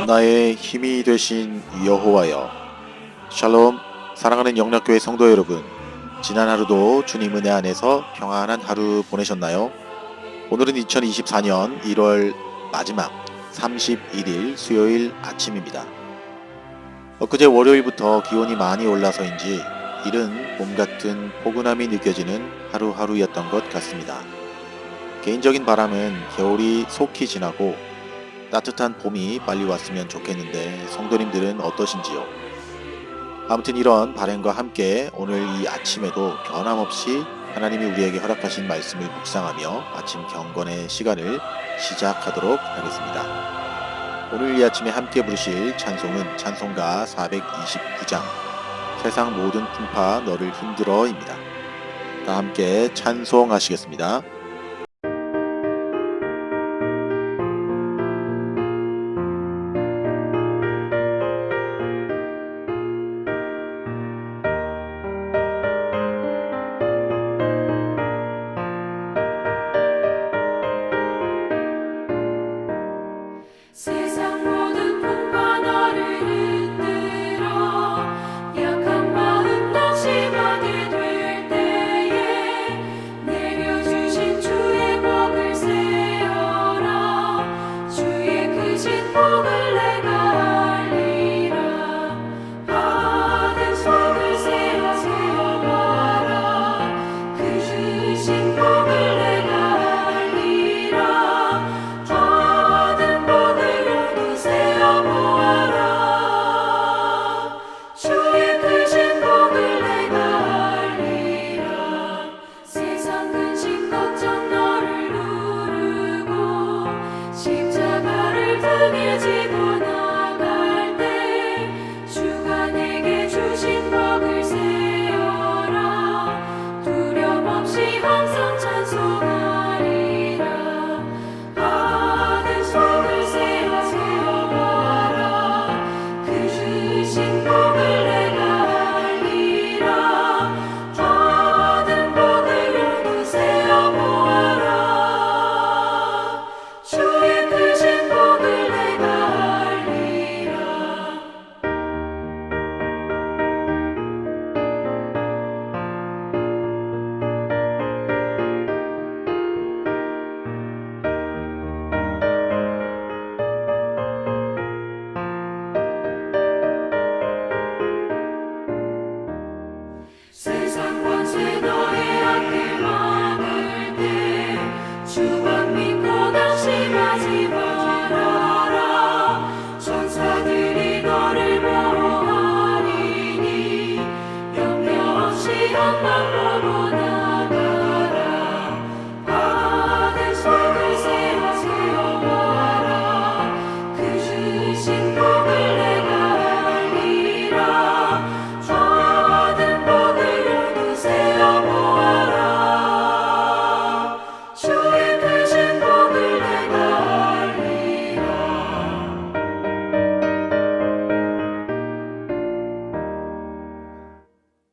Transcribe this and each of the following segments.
나의 힘이 되신 여호와여. 샬롬. 사랑하는 영락교회 성도 여러분, 지난 하루도 주님 은혜 안에서 평안한 하루 보내셨나요? 오늘은 2024년 1월 마지막 31일 수요일 아침입니다. 엊그제 월요일부터 기온이 많이 올라서인지 이른 봄 같은 포근함이 느껴지는 하루하루였던 것 같습니다. 개인적인 바람은 겨울이 속히 지나고 따뜻한 봄이 빨리 왔으면 좋겠는데 성도님들은 어떠신지요? 아무튼 이런 바람과 함께 오늘 이 아침에도 변함없이 하나님이 우리에게 허락하신 말씀을 묵상하며 아침 경건의 시간을 시작하도록 하겠습니다. 오늘 이 아침에 함께 부르실 찬송은 찬송가 429장 세상 모든 풍파 너를 흔들어입니다. 다 함께 찬송하시겠습니다. 세상 모든 풍파 너를 흔들어 약한 마음 낙심하게 될 때에 내려주신 주의 복을 세어라. 주의 크신 복을 내가 알리라. 받은 속을 세어봐라. 그 주신 복을 내가 알리라. 받은 복을 세어보아라. 주의 크신 복을 내가 알리라. 세상 근심 걱정 너를 누르고 십자가를 등에 지고 나갈 때 주가 내게 주신 복을 세어라. 두려움 없이 항상 찬송하리라. 받은 속을 세어보아라. 그 주신 복을 내가 알리라. 받은 복을 모두 세어보아라. 주의 크신 복을 내가 알리라. 세상 권세 너의 앞길 막을 때 주만 믿고 낙심하지 말아라. 천사들이 너를 보호하리니 염려 없이 한만 보고 나가라. 받은 속을 세어보아라. 그 주신 복을 내가 알리라. 받은 복을 모두 세어보아라. 주의 크신 복을 내가 알리라.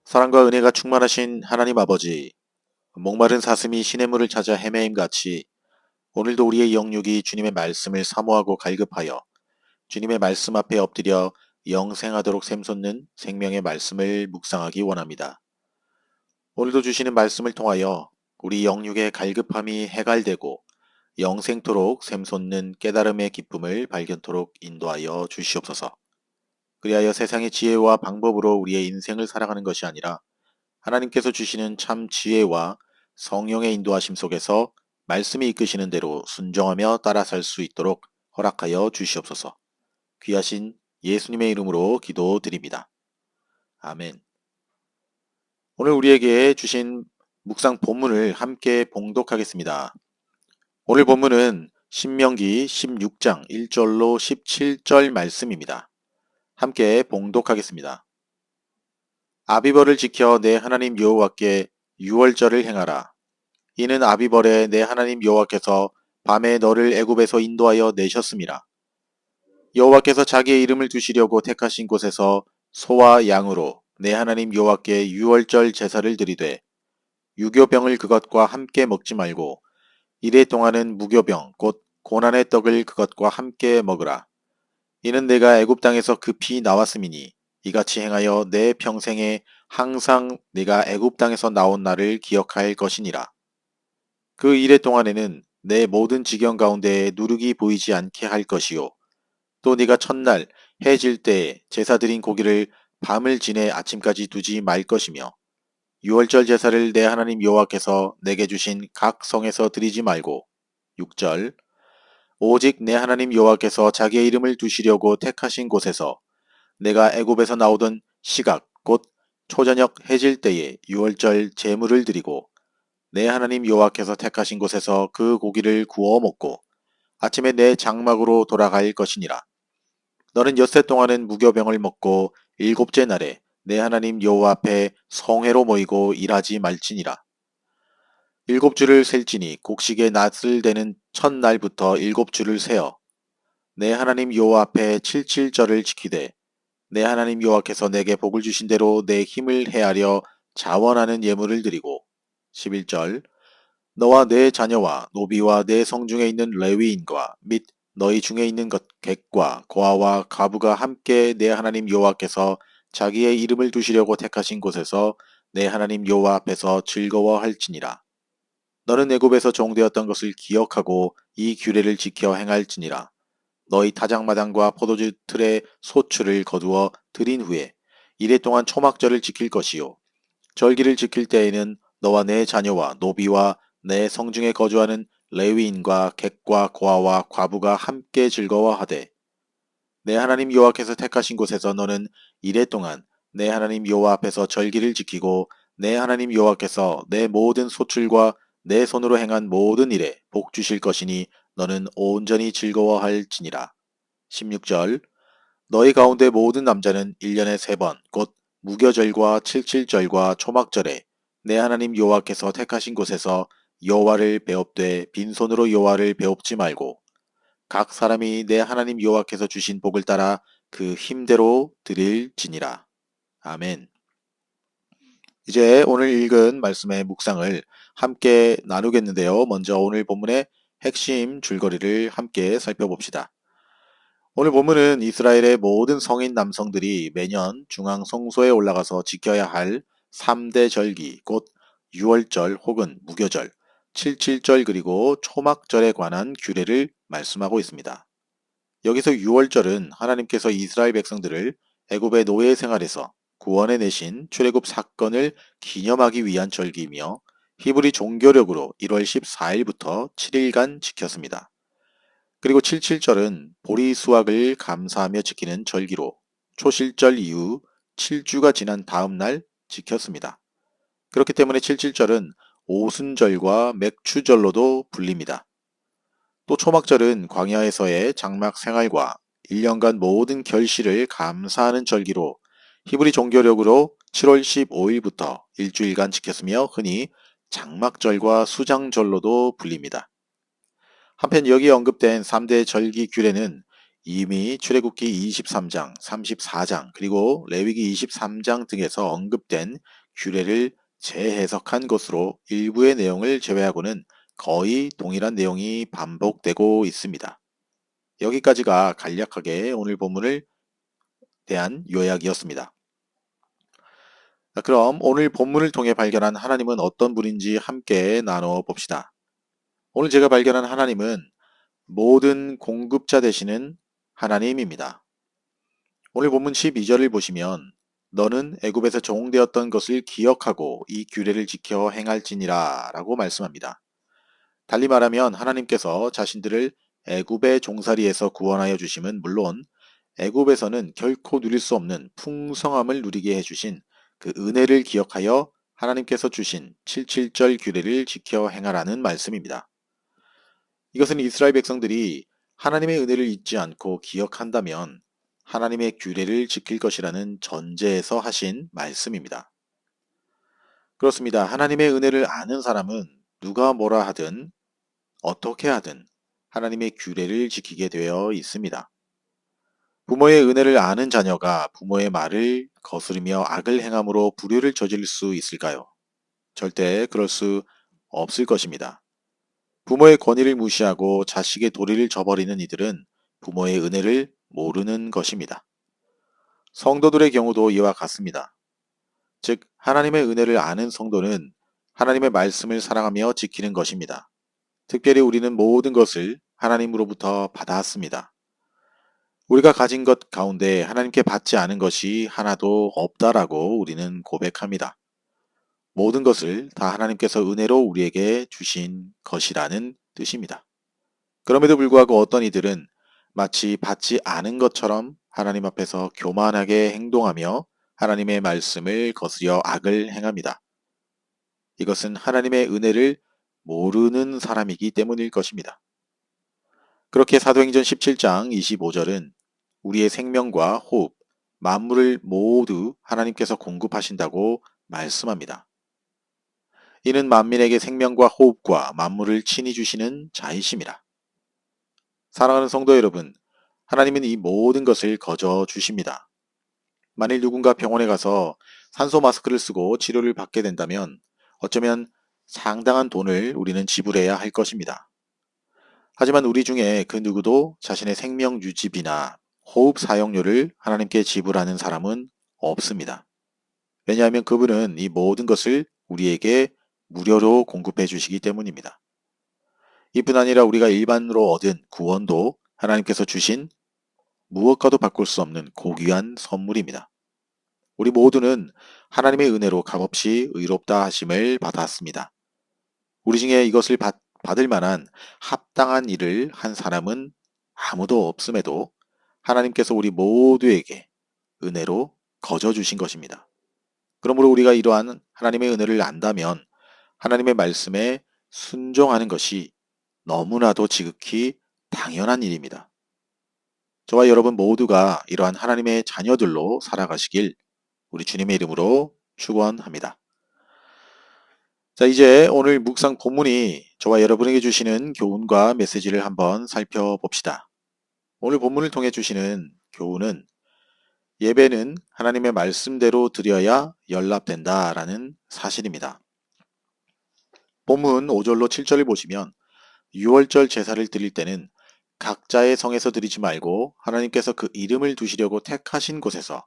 사랑과 은혜가 충만하신 하나님 아버지, 목마른 사슴이 시냇물을 찾아 헤매임같이 오늘도 우리의 영육이 주님의 말씀을 사모하고 갈급하여 주님의 말씀 앞에 엎드려 영생하도록 샘솟는 생명의 말씀을 묵상하기 원합니다. 오늘도 주시는 말씀을 통하여 우리 영육의 갈급함이 해갈되고 영생토록 샘솟는 깨달음의 기쁨을 발견토록 인도하여 주시옵소서. 그리하여 세상의 지혜와 방법으로 우리의 인생을 살아가는 것이 아니라 하나님께서 주시는 참 지혜와 성령의 인도하심 속에서 말씀이 이끄시는 대로 순종하며 따라 살 수 있도록 허락하여 주시옵소서. 귀하신 예수님의 이름으로 기도드립니다. 아멘. 오늘 우리에게 주신 묵상 본문을 함께 봉독하겠습니다. 오늘 본문은 신명기 16장 1절로 17절 말씀입니다. 함께 봉독하겠습니다. 아비벌을 지켜 내 하나님 여호와께 유월절을 행하라. 이는 아비벌에 내 하나님 여호와께서 밤에 너를 애굽에서 인도하여 내셨음이라. 여호와께서 자기의 이름을 두시려고 택하신 곳에서 소와 양으로 내 하나님 여호와께 유월절 제사를 드리되 유교병을 그것과 함께 먹지 말고 이래 동안은 무교병 곧 고난의 떡을 그것과 함께 먹으라. 이는 내가 애굽 땅에서 급히 나왔음이니 이같이 행하여 내 평생에 항상 내가 애굽 땅에서 나온 날을 기억할 것이니라. 그 이래 동안에는 내 모든 지경 가운데에 누룩이 보이지 않게 할 것이요. 또 네가 첫날 해 질 때에 제사 드린 고기를 밤을 지내 아침까지 두지 말 것이며 유월절 제사를 내 하나님 여호와께서 내게 주신 각 성에서 드리지 말고 6절 오직 내 하나님 여호와께서 자기의 이름을 두시려고 택하신 곳에서 내가 애굽에서 나오던 시각 곧 초저녁 해질 때에 유월절 제물을 드리고 내 하나님 여호와께서 택하신 곳에서 그 고기를 구워 먹고 아침에 내 장막으로 돌아갈 것이니라. 너는 엿새 동안은 무교병을 먹고 일곱째 날에 내 하나님 여호와 앞에 성회로 모이고 일하지 말지니라. 일곱 주를 셀지니 곡식의 낫을 대는 첫날부터 일곱 주를 세어 내 하나님 여호와 앞에 칠칠절을 지키되 내 하나님 여호와께서 내게 복을 주신 대로 내 힘을 헤아려 자원하는 예물을 드리고 11절 너와 내 자녀와 노비와 내 성중에 있는 레위인과 및 너희 중에 있는 것 객과 고아와 가부가 함께 내 하나님 여호와께서 자기의 이름을 두시려고 택하신 곳에서 내 하나님 여호와 앞에서 즐거워할지니라. 너는 애굽에서 종되었던 것을 기억하고 이 규례를 지켜 행할지니라. 너희 타작마당과 포도주 틀에 소출을 거두어 드린 후에 이래 동안 초막절을 지킬 것이요. 절기를 지킬 때에는 너와 내 자녀와 노비와 내 성중에 거주하는 레위인과 객과 고아와 과부가 함께 즐거워하되 내 하나님 여호와께서 택하신 곳에서 너는 이래 동안 내 하나님 여호와 앞에서 절기를 지키고 내 하나님 여호와께서 내 모든 소출과 내 손으로 행한 모든 일에 복 주실 것이니 너는 온전히 즐거워할지니라. 16절 너희 가운데 모든 남자는 1년에 3번 곧 무교절과 칠칠절과 초막절에 내 하나님 여호와께서 택하신 곳에서 여호와를 배웁되 빈손으로 여호와를 배웁지 말고 각 사람이 내 하나님 여호와께서 주신 복을 따라 그 힘대로 드릴지니라. 아멘. 이제 오늘 읽은 말씀의 묵상을 함께 나누겠는데요. 먼저 오늘 본문의 핵심 줄거리를 함께 살펴봅시다. 오늘 본문은 이스라엘의 모든 성인 남성들이 매년 중앙 성소에 올라가서 지켜야 할 3대 절기, 곧 유월절 혹은 무교절, 칠칠절 그리고 초막절에 관한 규례를 말씀하고 있습니다. 여기서 유월절은 하나님께서 이스라엘 백성들을 애굽의 노예 생활에서 구원해 내신 출애굽 사건을 기념하기 위한 절기이며 히브리 종교력으로 1월 14일부터 7일간 지켰습니다. 그리고 칠칠절은 보리 수확을 감사하며 지키는 절기로 초실절 이후 7주가 지난 다음 날 지켰습니다. 그렇기 때문에 칠칠절은 오순절과 맥추절로도 불립니다. 또 초막절은 광야에서의 장막 생활과 1년간 모든 결실을 감사하는 절기로 히브리 종교력으로 7월 15일부터 일주일간 지켰으며 흔히 장막절과 수장절로도 불립니다. 한편 여기 언급된 3대 절기 규례는 이미 출애굽기 23장, 34장, 그리고 레위기 23장 등에서 언급된 규례를 재해석한 것으로 일부의 내용을 제외하고는 거의 동일한 내용이 반복되고 있습니다. 여기까지가 간략하게 오늘 본문을 대한 요약이었습니다. 그럼 오늘 본문을 통해 발견한 하나님은 어떤 분인지 함께 나눠 봅시다. 오늘 제가 발견한 하나님은 모든 공급자 되시는 하나님입니다. 오늘 본문 12절을 보시면 너는 애굽에서 종되었던 것을 기억하고 이 규례를 지켜 행할지니라 라고 말씀합니다. 달리 말하면 하나님께서 자신들을 애굽의 종살이에서 구원하여 주심은 물론 애굽에서는 결코 누릴 수 없는 풍성함을 누리게 해주신 그 은혜를 기억하여 하나님께서 주신 칠칠절 규례를 지켜 행하라는 말씀입니다. 이것은 이스라엘 백성들이 하나님의 은혜를 잊지 않고 기억한다면 하나님의 규례를 지킬 것이라는 전제에서 하신 말씀입니다. 그렇습니다. 하나님의 은혜를 아는 사람은 누가 뭐라 하든 어떻게 하든 하나님의 규례를 지키게 되어 있습니다. 부모의 은혜를 아는 자녀가 부모의 말을 거스르며 악을 행함으로 불효를 저지를 수 있을까요? 절대 그럴 수 없을 것입니다. 부모의 권위를 무시하고 자식의 도리를 저버리는 이들은 부모의 은혜를 모르는 것입니다. 성도들의 경우도 이와 같습니다. 즉, 하나님의 은혜를 아는 성도는 하나님의 말씀을 사랑하며 지키는 것입니다. 특별히 우리는 모든 것을 하나님으로부터 받았습니다. 우리가 가진 것 가운데 하나님께 받지 않은 것이 하나도 없다라고 우리는 고백합니다. 모든 것을 다 하나님께서 은혜로 우리에게 주신 것이라는 뜻입니다. 그럼에도 불구하고 어떤 이들은 마치 받지 않은 것처럼 하나님 앞에서 교만하게 행동하며 하나님의 말씀을 거스려 악을 행합니다. 이것은 하나님의 은혜를 모르는 사람이기 때문일 것입니다. 그렇게 사도행전 17장 25절은 우리의 생명과 호흡, 만물을 모두 하나님께서 공급하신다고 말씀합니다. 이는 만민에게 생명과 호흡과 만물을 친히 주시는 자이심이라. 사랑하는 성도 여러분, 하나님은 이 모든 것을 거저 주십니다. 만일 누군가 병원에 가서 산소 마스크를 쓰고 치료를 받게 된다면 어쩌면 상당한 돈을 우리는 지불해야 할 것입니다. 하지만 우리 중에 그 누구도 자신의 생명 유지비나 호흡 사용료를 하나님께 지불하는 사람은 없습니다. 왜냐하면 그분은 이 모든 것을 우리에게 무료로 공급해 주시기 때문입니다. 이뿐 아니라 우리가 일반으로 얻은 구원도 하나님께서 주신 무엇과도 바꿀 수 없는 고귀한 선물입니다. 우리 모두는 하나님의 은혜로 값없이 의롭다 하심을 받았습니다. 우리 중에 이것을 받을 만한 합당한 일을 한 사람은 아무도 없음에도 하나님께서 우리 모두에게 은혜로 거저 주신 것입니다. 그러므로 우리가 이러한 하나님의 은혜를 안다면 하나님의 말씀에 순종하는 것이 너무나도 지극히 당연한 일입니다. 저와 여러분 모두가 이러한 하나님의 자녀들로 살아가시길 우리 주님의 이름으로 축원합니다. 자, 이제 오늘 묵상 본문이 저와 여러분에게 주시는 교훈과 메시지를 한번 살펴봅시다. 오늘 본문을 통해 주시는 교훈은 예배는 하나님의 말씀대로 드려야 연락된다라는 사실입니다. 본문 5절로 7절을 보시면 유월절 제사를 드릴 때는 각자의 성에서 드리지 말고 하나님께서 그 이름을 두시려고 택하신 곳에서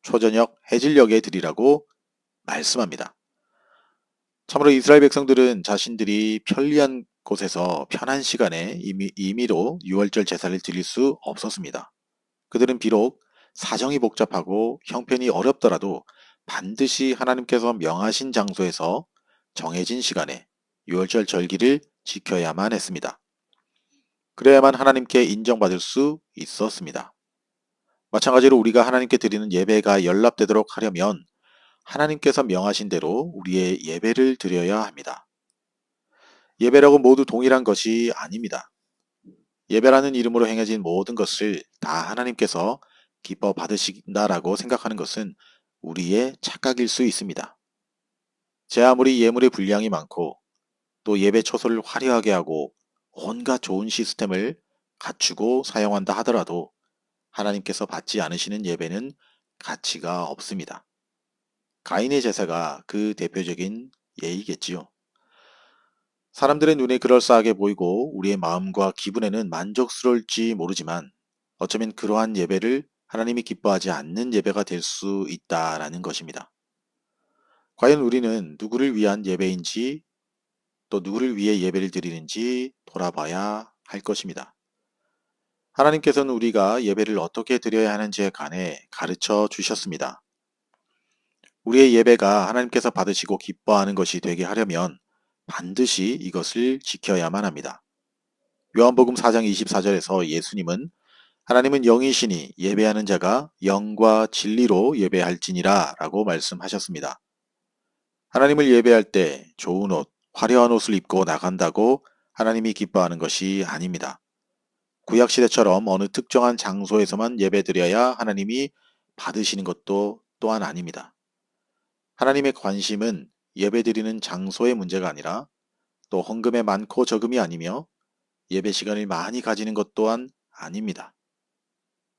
초저녁 해질녘에 드리라고 말씀합니다. 참으로 이스라엘 백성들은 자신들이 편리한 곳에서 편한 시간에 임의로 유월절 제사를 드릴 수 없었습니다. 그들은 비록 사정이 복잡하고 형편이 어렵더라도 반드시 하나님께서 명하신 장소에서 정해진 시간에 유월절 절기를 지켜야만 했습니다. 그래야만 하나님께 인정받을 수 있었습니다. 마찬가지로 우리가 하나님께 드리는 예배가 연락되도록 하려면 하나님께서 명하신 대로 우리의 예배를 드려야 합니다. 예배라고 모두 동일한 것이 아닙니다. 예배라는 이름으로 행해진 모든 것을 다 하나님께서 기뻐 받으신다라고 생각하는 것은 우리의 착각일 수 있습니다. 제 아무리 예물의 분량이 많고 또 예배 처소를 화려하게 하고 온갖 좋은 시스템을 갖추고 사용한다 하더라도 하나님께서 받지 않으시는 예배는 가치가 없습니다. 가인의 제사가 그 대표적인 예이겠지요. 사람들의 눈에 그럴싸하게 보이고 우리의 마음과 기분에는 만족스러울지 모르지만 어쩌면 그러한 예배를 하나님이 기뻐하지 않는 예배가 될 수 있다라는 것입니다. 과연 우리는 누구를 위한 예배인지 또 누구를 위해 예배를 드리는지 돌아봐야 할 것입니다. 하나님께서는 우리가 예배를 어떻게 드려야 하는지에 관해 가르쳐 주셨습니다. 우리의 예배가 하나님께서 받으시고 기뻐하는 것이 되게 하려면 반드시 이것을 지켜야만 합니다. 요한복음 4장 24절에서 예수님은 하나님은 영이시니 예배하는 자가 영과 진리로 예배할지니라 라고 말씀하셨습니다. 하나님을 예배할 때 좋은 옷, 화려한 옷을 입고 나간다고 하나님이 기뻐하는 것이 아닙니다. 구약시대처럼 어느 특정한 장소에서만 예배드려야 하나님이 받으시는 것도 또한 아닙니다. 하나님의 관심은 예배드리는 장소의 문제가 아니라 또 헌금의 많고 적음이 아니며 예배 시간을 많이 가지는 것 또한 아닙니다.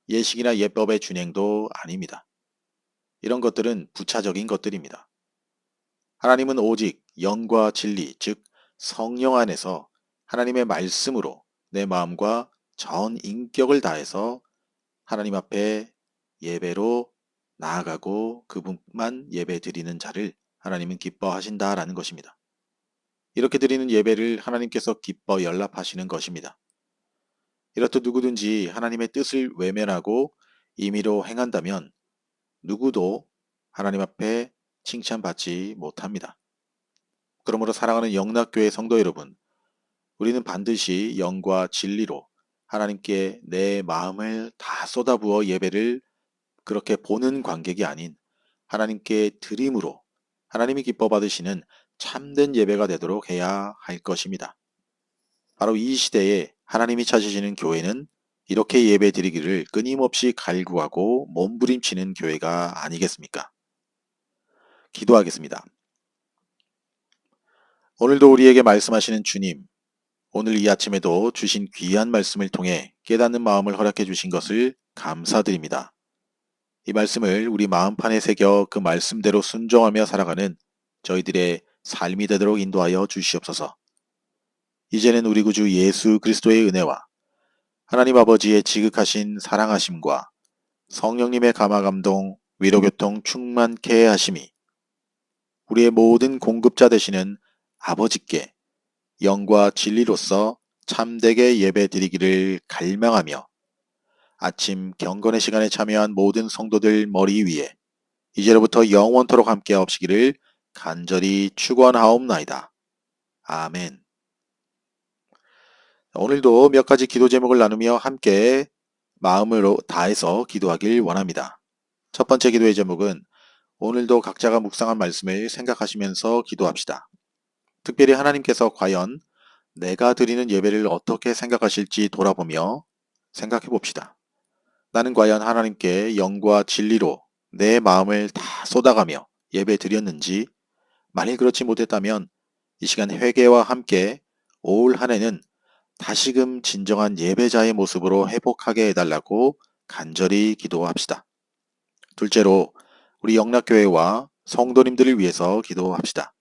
예식이나 예법의 준행도 아닙니다. 이런 것들은 부차적인 것들입니다. 하나님은 오직 영과 진리, 즉 성령 안에서 하나님의 말씀으로 내 마음과 전 인격을 다해서 하나님 앞에 예배로 나아가고 그분만 예배 드리는 자를 하나님은 기뻐하신다라는 것입니다. 이렇게 드리는 예배를 하나님께서 기뻐 연락하시는 것입니다. 이렇듯 누구든지 하나님의 뜻을 외면하고 임의로 행한다면 누구도 하나님 앞에 칭찬받지 못합니다. 그러므로 사랑하는 영락교회 성도 여러분, 우리는 반드시 영과 진리로 하나님께 내 마음을 다 쏟아부어 예배를 그렇게 보는 관객이 아닌 하나님께 드림으로 하나님이 기뻐 받으시는 참된 예배가 되도록 해야 할 것입니다. 바로 이 시대에 하나님이 찾으시는 교회는 이렇게 예배 드리기를 끊임없이 갈구하고 몸부림치는 교회가 아니겠습니까? 기도하겠습니다. 오늘도 우리에게 말씀하시는 주님, 오늘 이 아침에도 주신 귀한 말씀을 통해 깨닫는 마음을 허락해 주신 것을 감사드립니다. 이 말씀을 우리 마음판에 새겨 그 말씀대로 순종하며 살아가는 저희들의 삶이 되도록 인도하여 주시옵소서. 이제는 우리 구주 예수 그리스도의 은혜와 하나님 아버지의 지극하신 사랑하심과 성령님의 감화감동, 위로교통 충만케 하심이 우리의 모든 공급자 되시는 아버지께 영과 진리로서 참되게 예배 드리기를 갈망하며 아침 경건의 시간에 참여한 모든 성도들 머리 위에 이제로부터 영원토록 함께 하옵시기를 간절히 축원하옵나이다. 아멘. 오늘도 몇 가지 기도 제목을 나누며 함께 마음으로 다해서 기도하길 원합니다. 첫 번째 기도의 제목은 오늘도 각자가 묵상한 말씀을 생각하시면서 기도합시다. 특별히 하나님께서 과연 내가 드리는 예배를 어떻게 생각하실지 돌아보며 생각해 봅시다. 나는 과연 하나님께 영과 진리로 내 마음을 다 쏟아가며 예배 드렸는지, 만일 그렇지 못했다면 이 시간 회개와 함께 올 한 해는 다시금 진정한 예배자의 모습으로 회복하게 해달라고 간절히 기도합시다. 둘째로 우리 영락교회와 성도님들을 위해서 기도합시다.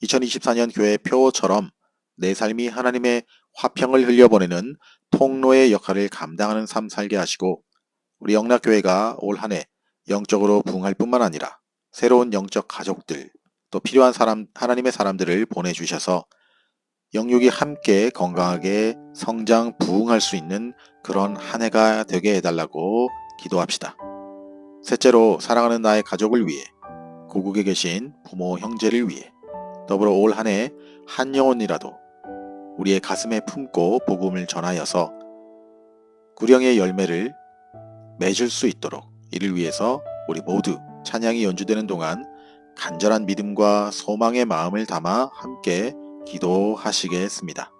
2024년 교회 표처럼 내 삶이 하나님의 화평을 흘려보내는 통로의 역할을 감당하는 삶 살게 하시고 우리 영락교회가 올 한 해 영적으로 부흥할 뿐만 아니라 새로운 영적 가족들 또 필요한 사람 하나님의 사람들을 보내주셔서 영육이 함께 건강하게 성장 부흥할 수 있는 그런 한 해가 되게 해달라고 기도합시다. 셋째로 사랑하는 나의 가족을 위해 고국에 계신 부모 형제를 위해 더불어 올 한 해 한 영혼이라도 우리의 가슴에 품고 복음을 전하여서 구령의 열매를 맺을 수 있도록 이를 위해서 우리 모두 찬양이 연주되는 동안 간절한 믿음과 소망의 마음을 담아 함께 기도하시겠습니다.